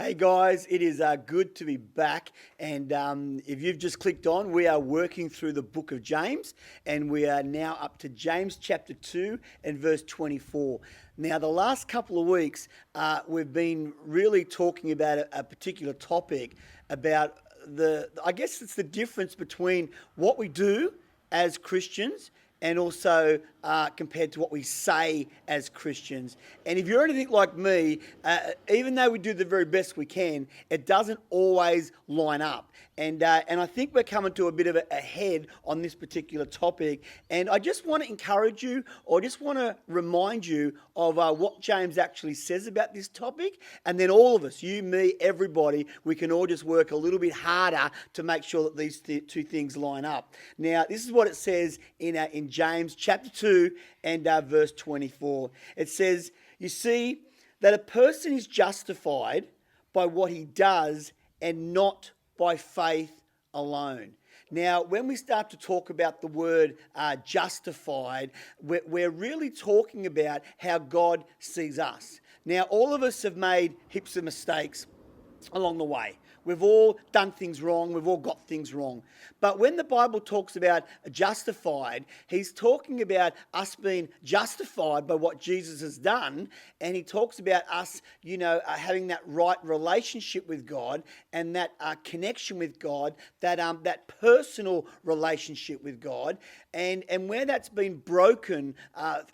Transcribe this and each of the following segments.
Hey guys, it is good to be back. And if you've just clicked on, we are working through the book of James, and we are now up to James chapter 2 and verse 24. Now, the last couple of weeks, we've been really talking about a particular topic about I guess it's the difference between what we do as Christians and also compared to what we say as Christians. And if you're anything like me, even though we do the very best we can, it doesn't always line up. And I think we're coming to a bit of a head on this particular topic. And I just want to encourage you, or just want to remind you of what James actually says about this topic. And then all of us, you, me, everybody, we can all just work a little bit harder to make sure that these two things line up. Now, this is what it says in James chapter 2 and verse 24. It says, you see that a person is justified by what he does and not by faith alone. Now, when we start to talk about the word justified, we're really talking about how God sees us. Now, all of us have made heaps of mistakes along the way. We've all done things wrong. We've all got things wrong. But when the Bible talks about justified, he's talking about us being justified by what Jesus has done. And he talks about us, having that right relationship with God and that connection with God, that personal relationship with God. And where that's been broken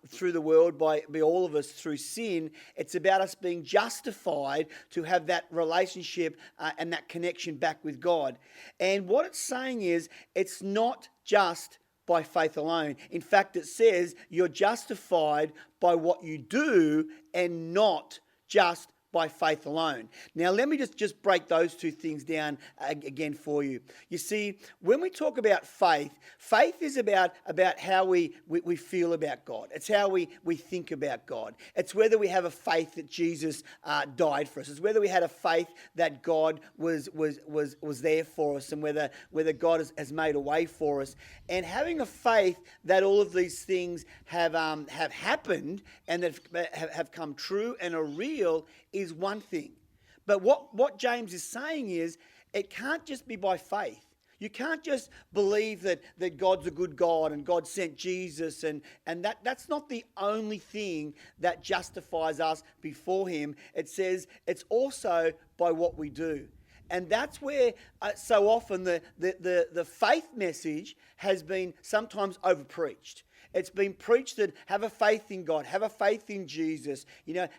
through the world by all of us through sin, it's about us being justified to have that relationship and that connection back with God. And what it's saying is, it's not just by faith alone. In fact, it says you're justified by what you do and not just by faith alone. Now, let me just break those two things down again for you. You see, when we talk about faith, faith is about how we feel about God. It's how we think about God. It's whether we have a faith that Jesus died for us. It's whether we had a faith that God was there for us, and whether God has made a way for us. And having a faith that all of these things have happened and that have come true and are real is one thing. But what James is saying is, it can't just be by faith. You can't just believe that God's a good God and God sent Jesus and that's not the only thing that justifies us before him. It says it's also by what we do. And that's where so often the faith message has been sometimes overpreached. It's been preached that have a faith in God, have a faith in Jesus,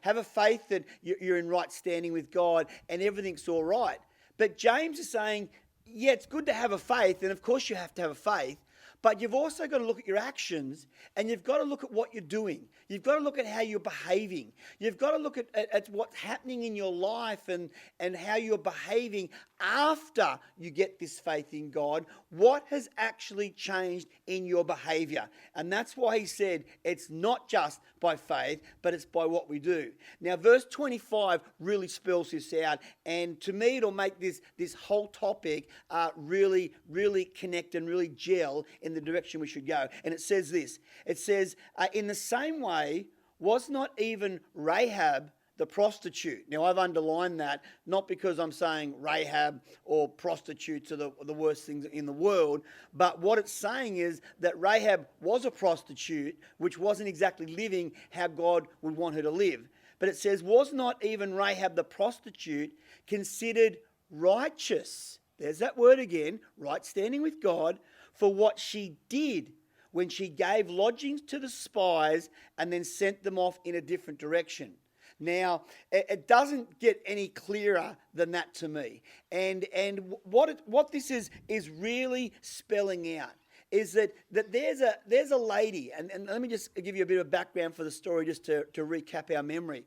have a faith that you're in right standing with God and everything's all right. But James is saying, yeah, it's good to have a faith, and of course you have to have a faith, but you've also got to look at your actions, and you've got to look at what you're doing. You've got to look at how you're behaving. You've got to look at what's happening in your life and how you're behaving after you get this faith in God. What has actually changed in your behavior? And that's why he said it's not just by faith, but it's by what we do. Now, verse 25 really spells this out, and to me it'll make this whole topic really, really connect and really gel in the direction we should go. And it says this. It says, in the same way, was not even Rahab the prostitute. Now, I've underlined that, not because I'm saying Rahab or prostitutes are the worst things in the world, but what it's saying is that Rahab was a prostitute, which wasn't exactly living how God would want her to live. But it says, was not even Rahab the prostitute considered righteous? There's that word again, right standing with God, for what she did when she gave lodgings to the spies and then sent them off in a different direction. Now, it doesn't get any clearer than that to me. And what this is really spelling out is that there's a lady, and let me just give you a bit of background for the story just to recap our memory.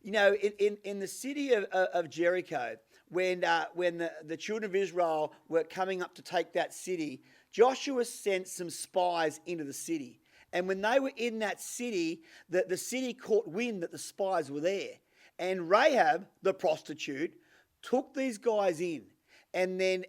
In the city of Jericho, when the children of Israel were coming up to take that city, Joshua sent some spies into the city. And when they were in that city, the city caught wind that the spies were there. And Rahab, the prostitute, took these guys in and then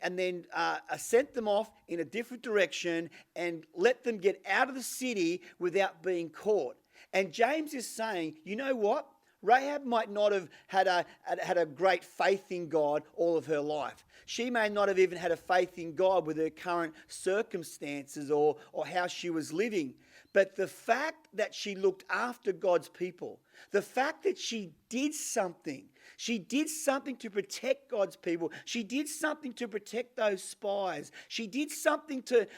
sent them off in a different direction and let them get out of the city without being caught. And James is saying, you know what? Rahab might not have had a great faith in God all of her life. She may not have even had a faith in God with her current circumstances or how she was living. But the fact that she looked after God's people, the fact that she did something to protect God's people. She did something to protect those spies. She did something to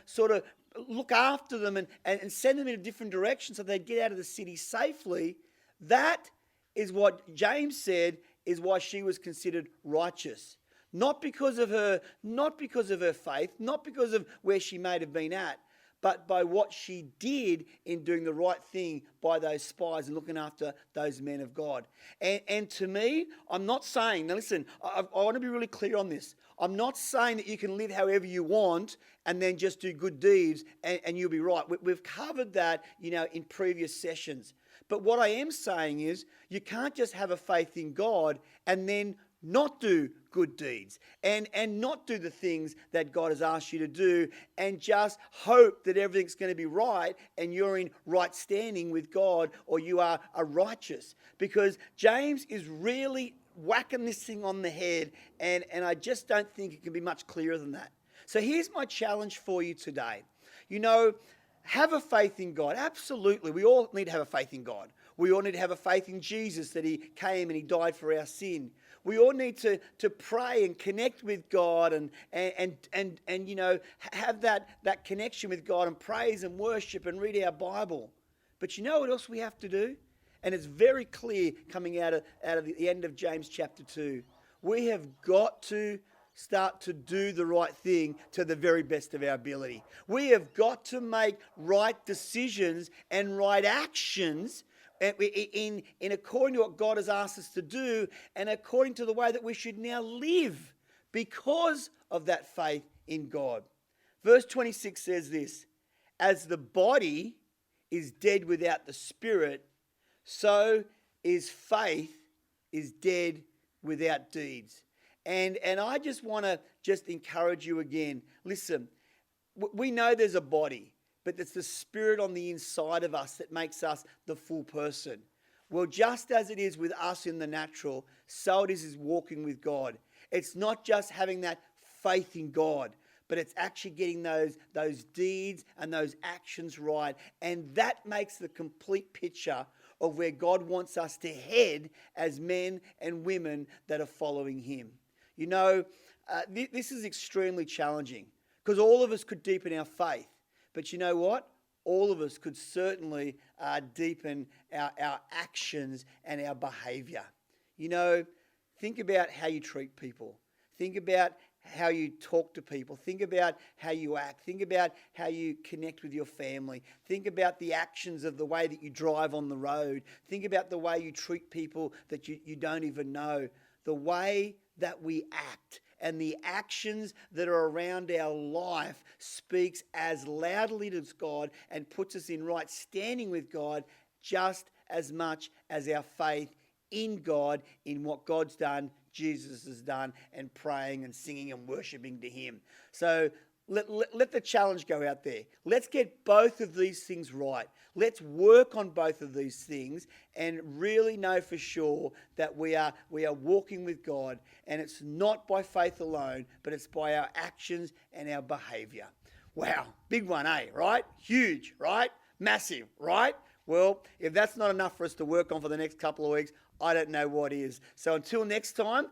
sort of look after them and send them in a different direction so they'd get out of the city safely. That is what James said is why she was considered righteous. Not because of her faith, not because of where she may have been at, but by what she did in doing the right thing by those spies and looking after those men of God. And to me, I'm not saying, now listen, I want to be really clear on this. I'm not saying that you can live however you want and then just do good deeds and you'll be right. We've covered that, in previous sessions. But what I am saying is you can't just have a faith in God and then not do good deeds and not do the things that God has asked you to do and just hope that everything's going to be right and you're in right standing with God or you are righteous. Because James is really whacking this thing on the head and I just don't think it can be much clearer than that. So here's my challenge for you today. Have a faith in God. Absolutely. We all need to have a faith in God. We all need to have a faith in Jesus that he came and he died for our sin. We all need to pray and connect with God and have that connection with God and praise and worship and read our Bible. But you know what else we have to do? And it's very clear coming out of the end of James chapter 2. We have got to start to do the right thing to the very best of our ability. We have got to make right decisions and right actions in according to what God has asked us to do and according to the way that we should now live because of that faith in God. Verse 26 says this, as the body is dead without the spirit, so is faith is dead without deeds. And I just want to encourage you again. Listen, we know there's a body, but it's the spirit on the inside of us that makes us the full person. Well, just as it is with us in the natural, so it is walking with God. It's not just having that faith in God, but it's actually getting those deeds and those actions right. And that makes the complete picture of where God wants us to head as men and women that are following him. This is extremely challenging because all of us could deepen our faith. But you know what? All of us could certainly deepen our actions and our behavior. Think about how you treat people. Think about how you talk to people. Think about how you act. Think about how you connect with your family. Think about the actions of the way that you drive on the road. Think about the way you treat people that you don't even know. The way that we act and the actions that are around our life speaks as loudly to God and puts us in right standing with God just as much as our faith in God, in what God's done, Jesus has done, and praying and singing and worshiping to him. So let the challenge go out there. Let's get both of these things right. Let's work on both of these things and really know for sure that we are walking with God, and it's not by faith alone, but it's by our actions and our behavior. Wow, big one, eh? Right? Huge, right? Massive, right? Well, if that's not enough for us to work on for the next couple of weeks, I don't know what is. So until next time,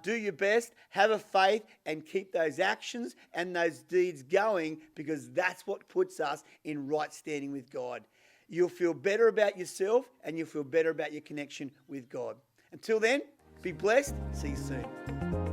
do your best, have a faith, and keep those actions and those deeds going, because that's what puts us in right standing with God. You'll feel better about yourself and you'll feel better about your connection with God. Until then, be blessed. See you soon.